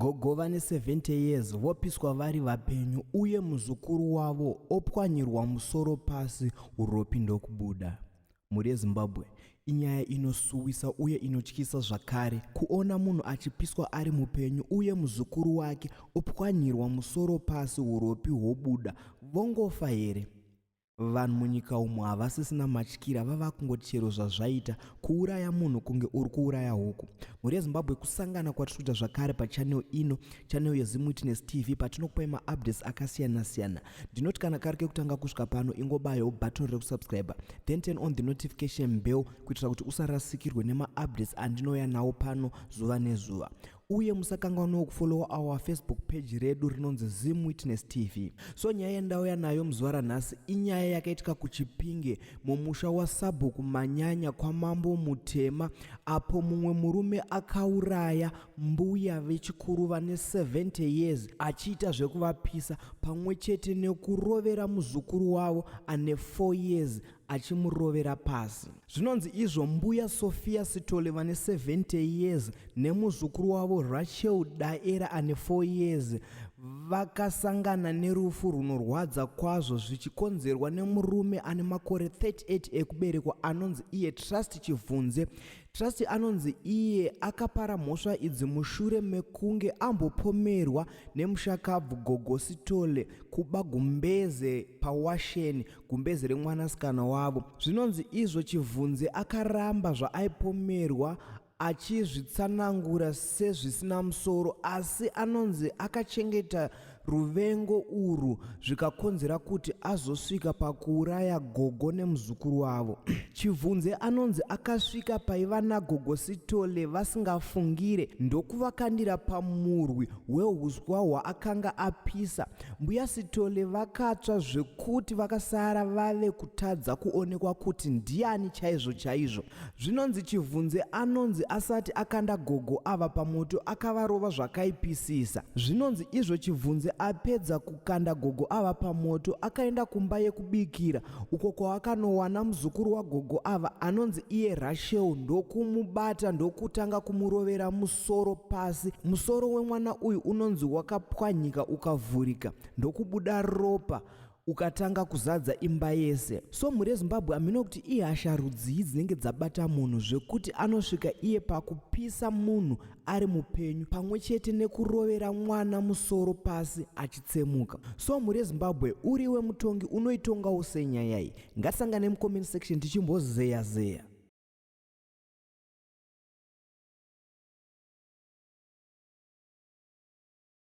Gogo vane 70 years vopiswa vari vapenyu uye muzukuru wavo opwanyirwa musoro pasi uropi ndokubuda. Muri Zimbabwe, inyaya inosuwisa uye inotyisa zvakare kuona munhu achipiswa ari mupenyu uye muzukuru wake opwanyirwa musoro pasi uropi hwobuda. Vongofa here? Vanhu munyika umu havasisina matyira, vava kungoti chero zvazvaita kuuraya munhu kunge uri kuuraya huku. Muri Zimbabwe, kusangana kwatinoita zvakare pachannel ino, channel yeZimWitness TV, patinokupai maupdates akasiyana siyana. Ndinoti kana kari kekutanga kusvika pano, ingobayawo button rekusubscribe, then turn on the notification bell kuitira kuti usarasikirwe nemaupdates andinouya nawo pano zuva nezuva. Uye musakanganwa kufollowa our Facebook page redu rinonzi ZimWitness TV. So nyaya yandauya nayo muzuva ranhasi inyaya yakaitika kuChipinge mumusha waSabhuku Manyanya kwaMambo Mutema, apo mumwe murume akauraya mbuya vechikuru vane 70 years achiita zvekuvapisa pamwe chete nekurovera muzukuru wavo ane 4 years achimurovera pasi. Zvinonzi izvo mbuya Sophia Sitole vane 70 years nemuzukuru wavo Rachel Daera ane 4 years vakasangana nerufu runorwadza kwazvo zvichikonzerwa nemurume ane makore 38 ekuberekwa anonzi iye Trust Chivhunze. Trust anonzi iye akapara mhosva idzi mushure mekunge ambopomerwa nemushakabvu Gogo Sitole kuba gumbeze paWasheni, gumbeze remwanasikana wavo. Zvinonzi izvo Chivhunze akaramba zvaaipomerwa achizvitsanangura sezvisina musoro, asi anonzi akachengeta ruvengo urwu zvikakonzera kuti azosvika pakuuraya Gogo nemuzukuru wavo. Chivhunze anonzi akasvika paiva naGogo Sitole vasingafungire ndokuvakandira pamurwi wehuswa hwaakanga apisa. Mbuya Sitole vakatsva zvekuti vakasara vave kutadza kuonekwa kuti ndiani chaizvo chaizvo. Zvinonzi Chivhunze anonzi asati akanda Gogo ava pamoto akavarova zvakaipisisa. Zvinonzi izvo Chivhunze apedza kukanda Gogo ava pamoto akaenda kumba yekubikira uko kwaakanowana muzukuru waGogo ava anonzi iye Rachel ndokumubata ndokutanga kumurovera musoro pasi. Musoro wemwana uyu unonzi wakapwanyika ukavhurika ndokubuda ropa ukatanga kuzadza imba yese. So muri Zimbabwe amino kuti ihasha rudzi dzinenge dzabata munhu zvekuti anosvika iye pakupisa munhu ari mupenyu pamwe chete nekurovera mwana musoro pasi achitsemuka. So muri Zimbabwe uriwe mutongi unoitongawo senyaya iyi? Ngatisangane mucomment section tichimbozeya zeya.